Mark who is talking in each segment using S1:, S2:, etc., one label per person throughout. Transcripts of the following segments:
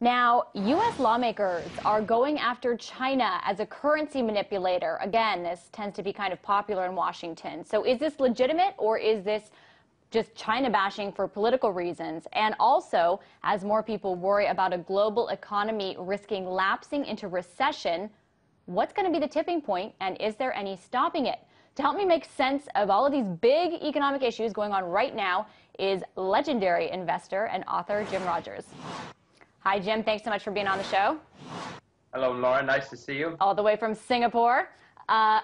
S1: Now, U.S. lawmakers are going after China as a currency manipulator. Again, this tends to be kind of popular in Washington. So is this legitimate, or is this just China bashing for political reasons? And also, as more people worry about a global economy risking lapsing into recession, what's going to be the tipping point, and is there any stopping it? To help me make sense of all of these big economic issues going on right now is legendary investor and author Jim Rogers. Hi, Jim. Thanks so much for being on the show.
S2: Hello, Lauren. Nice to see you.
S1: All the way from Singapore,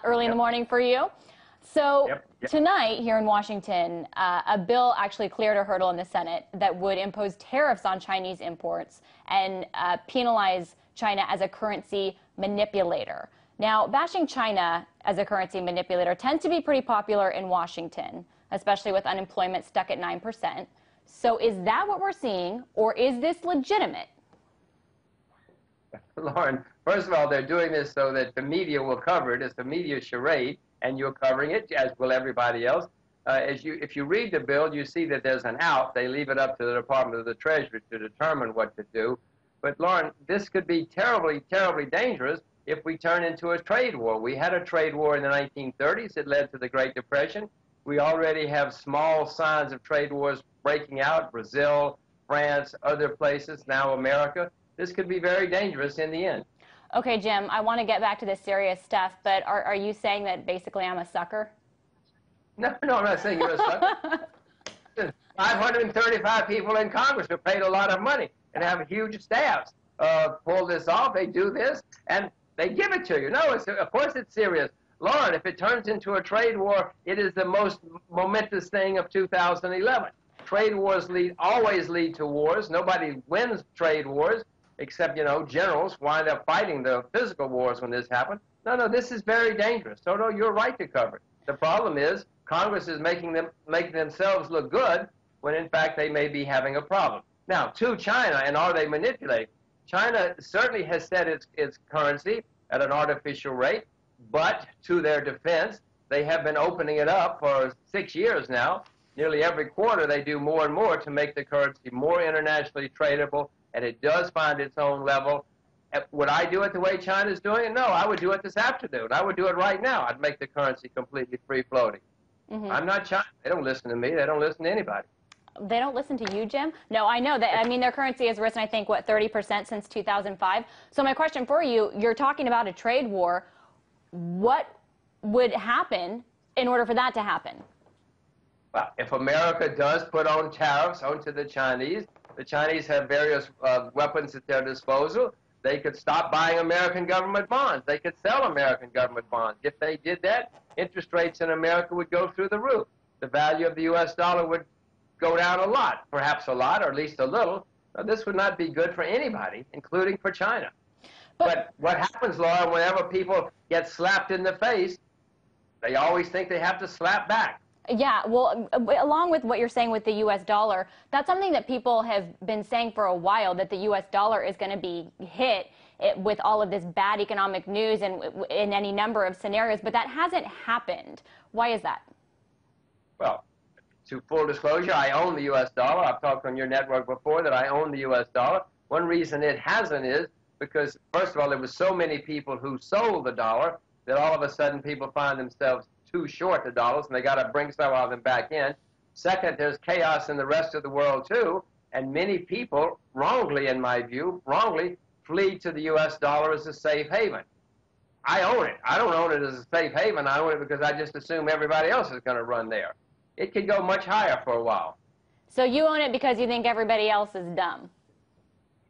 S1: early in the morning for you. So tonight here in Washington, a bill actually cleared a hurdle in the Senate that would impose tariffs on Chinese imports and penalize China as a currency manipulator. Now, bashing China as a currency manipulator tends to be pretty popular in Washington, especially with unemployment stuck at 9%. So is that what we're seeing, or is this legitimate?
S2: Lauren, first of all, they're doing this so that the media will cover it. It's the media charade, and you're covering it, as will everybody else. If you read the bill, you see that there's an out. They leave it up to the Department of the Treasury to determine what to do. But, Lauren, this could be terribly, terribly dangerous if we turn into a trade war. We had a trade war in the 1930s. It led to the Great Depression. We already have small signs of trade wars breaking out, Brazil, France, other places, now America. This could be very dangerous in the end.
S1: Okay, Jim, I want to get back to the serious stuff, but are you saying that basically I'm a sucker?
S2: No, I'm not saying you're a sucker. 535 people in Congress who paid a lot of money and have huge staffs pull this off. They do this, and they give it to you. No, of course it's serious. Lauren, if it turns into a trade war, it is the most momentous thing of 2011. Trade wars always lead to wars. Nobody wins trade wars, except, generals wind up fighting the physical wars when this happens. No, this is very dangerous. So, no, you're right to cover it. The problem is Congress is making themselves look good when, in fact, they may be having a problem. Now, to China, and are they manipulating? China certainly has set its currency at an artificial rate. But to their defense, they have been opening it up for 6 years now. Nearly every quarter, they do more and more to make the currency more internationally tradable, and it does find its own level. Would I do it the way China's doing it? No, I would do it this afternoon. I would do it right now. I'd make the currency completely free-floating. I'm not China. They don't listen to me. They don't listen to anybody.
S1: They don't listen to you, Jim? No, I know that. I mean, their currency has risen, I think, 30% since 2005. So my question for you, you're talking about a trade war. What would happen in order for that to happen?
S2: Well, if America does put on tariffs onto the Chinese have various weapons at their disposal. They could stop buying American government bonds. They could sell American government bonds. If they did that, interest rates in America would go through the roof. The value of the U.S. dollar would go down a lot, perhaps a lot, or at least a little. Now, this would not be good for anybody, including for China. But what happens, Laura, whenever people get slapped in the face, they always think they have to slap back.
S1: Yeah, well, along with what you're saying with the U.S. dollar, that's something that people have been saying for a while, that the U.S. dollar is going to be hit with all of this bad economic news and in any number of scenarios, but that hasn't happened. Why is that?
S2: Well, to full disclosure, I own the U.S. dollar. I've talked on your network before that I own the U.S. dollar. One reason it hasn't is because, first of all, there were so many people who sold the dollar that all of a sudden people find themselves too short the dollars, and they got to bring some of them back in. Second, there's chaos in the rest of the world, too, and many people, wrongly in my view, flee to the U.S. dollar as a safe haven. I own it. I don't own it as a safe haven. I own it because I just assume everybody else is going to run there. It could go much higher for a while.
S1: So you own it because you think everybody else is dumb?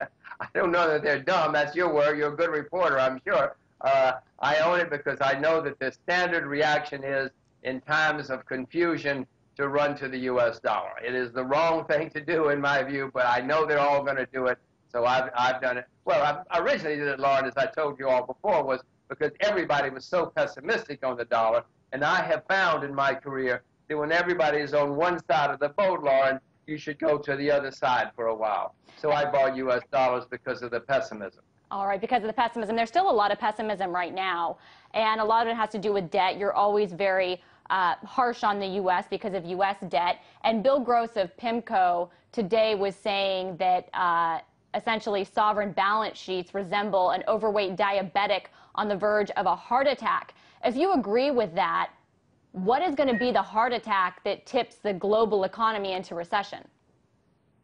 S2: I don't know that they're dumb. That's your word. You're a good reporter, I'm sure. I own it because I know that the standard reaction is, in times of confusion, to run to the U.S. dollar. It is the wrong thing to do, in my view, but I know they're all going to do it, so I've done it. Well, I originally did it, Lauren, as I told you all before, was because everybody was so pessimistic on the dollar, and I have found in my career that when everybody is on one side of the boat, Lauren, you should go to the other side for a while. So I bought U.S. dollars because of the pessimism.
S1: All right, because of the pessimism. There's still a lot of pessimism right now, and a lot of it has to do with debt. You're always very harsh on the U.S. because of U.S. debt. And Bill Gross of PIMCO today was saying that essentially sovereign balance sheets resemble an overweight diabetic on the verge of a heart attack. If you agree with that, what is going to be the heart attack that tips the global economy into recession?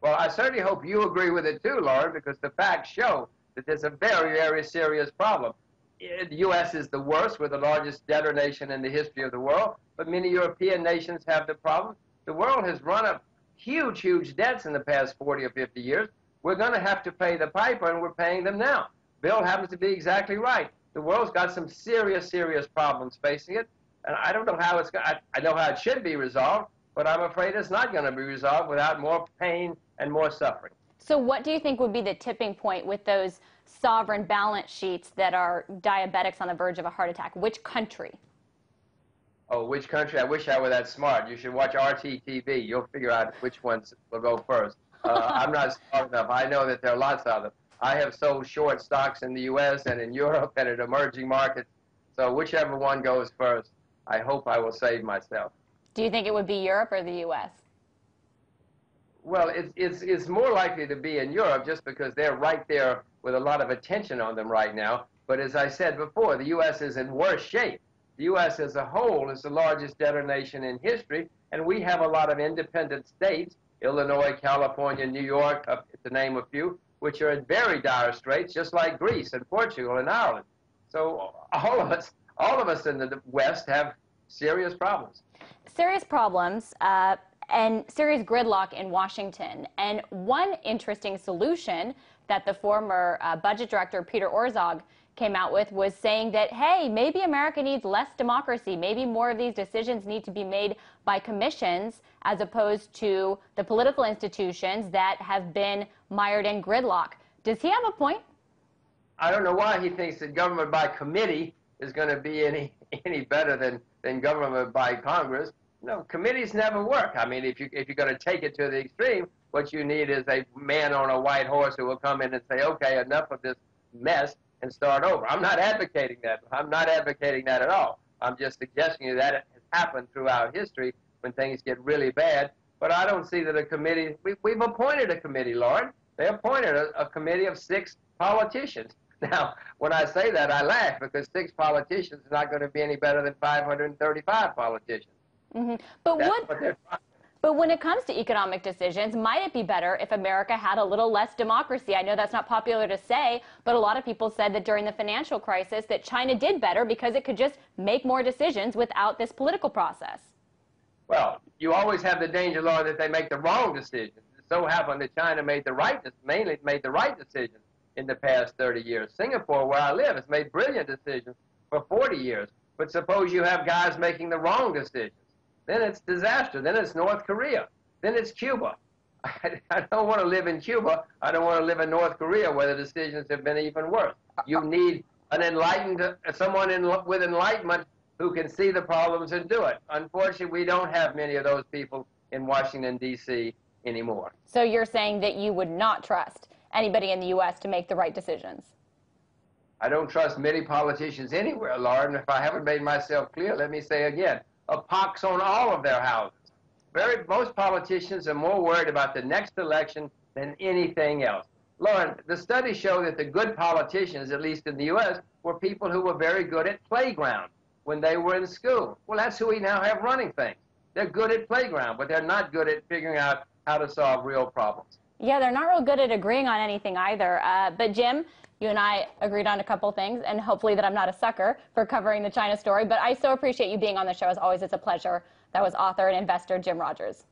S2: Well, I certainly hope you agree with it too, Lauren, because the facts show that there's a very, very serious problem. The U.S. is the worst. We're the largest debtor nation in the history of the world, but many European nations have the problem. The world has run up huge, huge debts in the past 40 or 50 years. We're going to have to pay the piper, and we're paying them now. Bill happens to be exactly right. The world's got some serious, serious problems facing it, and I don't know how it's going. I know how it should be resolved, but I'm afraid it's not going to be resolved without more pain and more suffering.
S1: So what do you think would be the tipping point with those sovereign balance sheets that are diabetics on the verge of a heart attack? Which country?
S2: Oh, which country? I wish I were that smart. You should watch RTTV. You'll figure out which ones will go first. I'm not smart enough. I know that there are lots of them. I have sold short stocks in the U.S. and in Europe and in emerging markets. So whichever one goes first, I hope I will save myself.
S1: Do you think it would be Europe or the U.S.?
S2: Well, it's more likely to be in Europe just because they're right there with a lot of attention on them right now. But as I said before, the U.S. is in worse shape. The U.S. as a whole is the largest debtor nation in history, and we have a lot of independent states, Illinois, California, New York, to name a few, which are in very dire straits, just like Greece and Portugal and Ireland. So all of us in the West have serious problems.
S1: Serious problems and serious gridlock in Washington. And one interesting solution that the former budget director, Peter Orszag, came out with was saying that, hey, maybe America needs less democracy. Maybe more of these decisions need to be made by commissions as opposed to the political institutions that have been mired in gridlock. Does he have a point?
S2: I don't know why he thinks that government by committee is going to be any better than government by Congress. No, committees never work. I mean, if you're going to take it to the extreme, what you need is a man on a white horse who will come in and say, okay, enough of this mess, and start over. I'm not advocating that. I'm not advocating that at all. I'm just suggesting that it has happened throughout history when things get really bad. But I don't see that a committee, we've appointed a committee, Lauren. They appointed a committee of 6 politicians. Now, when I say that, I laugh because 6 politicians is not going to be any better than 535 politicians.
S1: Mm-hmm. But when it comes to economic decisions, might it be better if America had a little less democracy? I know that's not popular to say, but a lot of people said that during the financial crisis that China did better because it could just make more decisions without this political process.
S2: Well, you always have the danger, Lord, that they make the wrong decisions. It so happened that China mainly made the right decisions in the past 30 years. Singapore, where I live, has made brilliant decisions for 40 years. But suppose you have guys making the wrong decisions. Then it's disaster. Then it's North Korea. Then it's Cuba. I don't want to live in Cuba. I don't want to live in North Korea where the decisions have been even worse. You need an someone with enlightenment who can see the problems and do it. Unfortunately, we don't have many of those people in Washington, D.C. anymore.
S1: So you're saying that you would not trust anybody in the U.S. to make the right decisions?
S2: I don't trust many politicians anywhere, Lauren. If I haven't made myself clear, let me say again. A pox on all of their houses. Most politicians are more worried about the next election than anything else. Lauren, the studies show that the good politicians, at least in the U.S., were people who were very good at playground when they were in school. Well, that's who we now have running things. They're good at playground, but they're not good at figuring out how to solve real problems.
S1: Yeah, they're not real good at agreeing on anything either. But Jim, you and I agreed on a couple things, and hopefully that I'm not a sucker for covering the China story. But I so appreciate you being on the show. As always, it's a pleasure. That was author and investor Jim Rogers.